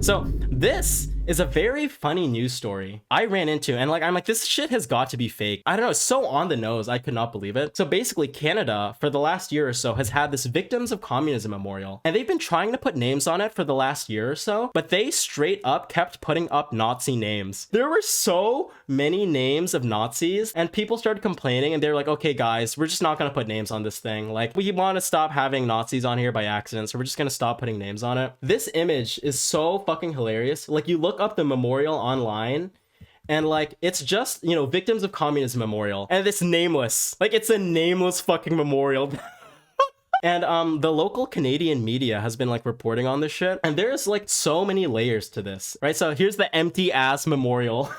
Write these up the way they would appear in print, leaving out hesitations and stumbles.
So this is a very funny news story I ran into, and I'm like, this shit has got to be fake. I don't know, it's so on the nose, I could not believe it. So basically, Canada, for the last year or so, has had this Victims of Communism memorial, and they've been trying to put names on it for the last year or so, but they straight up kept putting up Nazi names. There were so many names of Nazis, and people started complaining, and they were like, okay guys, we're just not gonna put names on this thing. Like, we want to stop having Nazis on here by accident, so we're just gonna stop putting names on it. This image is so fucking hilarious. Like, you look up the memorial online, and like, it's just, you know, Victims of Communism memorial, and it's nameless. Like, it's a nameless fucking memorial. And the local Canadian media has been like reporting on this shit, and there's like so many layers to this, right? So here's the empty ass memorial.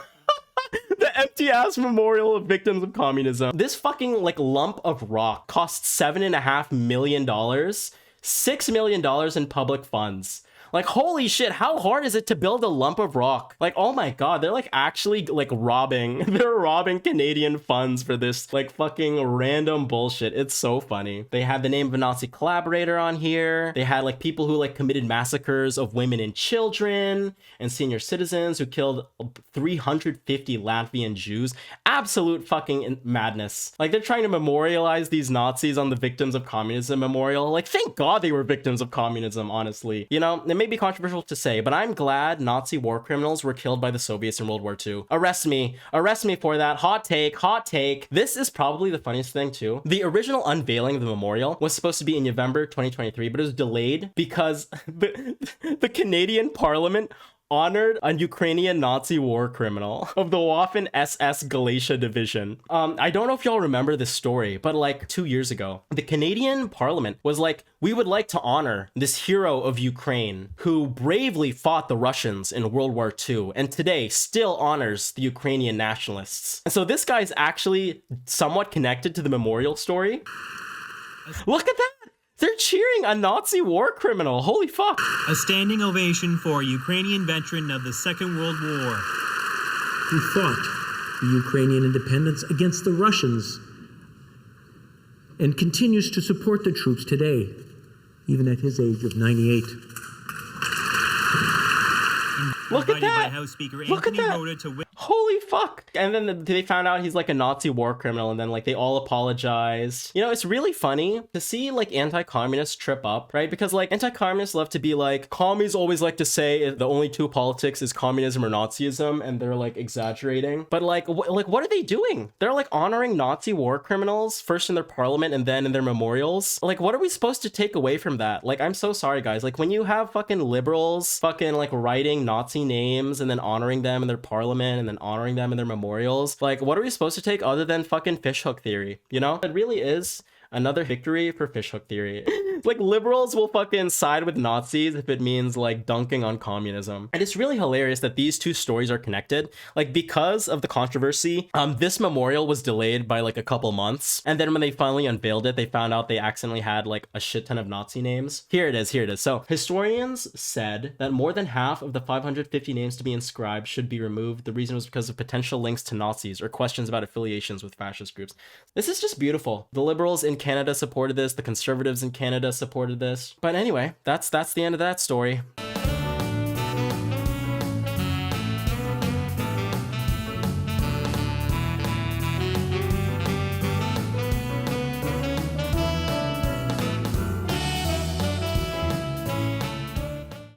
The empty ass memorial of Victims of Communism. This fucking like lump of rock cost $7.5 million, $6 million in public funds. Like, holy shit, how hard is it to build a lump of rock? Like, oh my god, they're like actually like robbing. They're robbing Canadian funds for this like fucking random bullshit. It's so funny. They had the name of a Nazi collaborator on here. They had like people who like committed massacres of women and children and senior citizens who killed 350 Latvian Jews. Absolute fucking madness. Like, they're trying to memorialize these Nazis on the Victims of Communism memorial. Like, thank god they were victims of communism, honestly. You know, it may be controversial to say, but I'm glad Nazi war criminals were killed by the Soviets in World War II. Arrest me for that. Hot take, hot take. This is probably the funniest thing too. The original unveiling of the memorial was supposed to be in November 2023, but it was delayed because the Canadian Parliament honored a Ukrainian Nazi war criminal of the Waffen SS Galicia division. I don't know if y'all remember this story, but like 2 years ago, the Canadian Parliament was like, we would like to honor this hero of Ukraine who bravely fought the Russians in World War II and today still honors the Ukrainian nationalists. And so this guy's actually somewhat connected to the memorial story. Look at that! They're cheering a Nazi war criminal. Holy fuck. A standing ovation for a Ukrainian veteran of the Second World War, who fought the Ukrainian independence against the Russians and continues to support the troops today, even at his age of 98. Look at that! By House Speaker Look Anthony at that! Rota to Holy fuck! And then they found out he's like a Nazi war criminal, and then like they all apologized. You know, it's really funny to see like anti-communists trip up, right? Because like anti-communists love to be like, commies always like to say the only two politics is communism or Nazism, and they're like exaggerating. But like, what are they doing? They're like honoring Nazi war criminals first in their parliament and then in their memorials. Like, what are we supposed to take away from that? Like, I'm so sorry, guys. Like, when you have fucking liberals fucking like writing Nazi names and then honoring them in their parliament and then honoring them in their memorials, like, what are we supposed to take other than fucking fishhook theory? You know, it really is another victory for fishhook theory. Like, liberals will fucking side with Nazis if it means like dunking on communism. And it's really hilarious that these two stories are connected. Like, because of the controversy, this memorial was delayed by like a couple months, and then when they finally unveiled it, they found out they accidentally had like a shit ton of Nazi names. Here it is. So historians said that more than half of the 550 names to be inscribed should be removed. The reason was because of potential links to Nazis or questions about affiliations with fascist groups. This is just beautiful. The liberals in Canada supported this, the conservatives in Canada supported this. But anyway, that's the end of that story.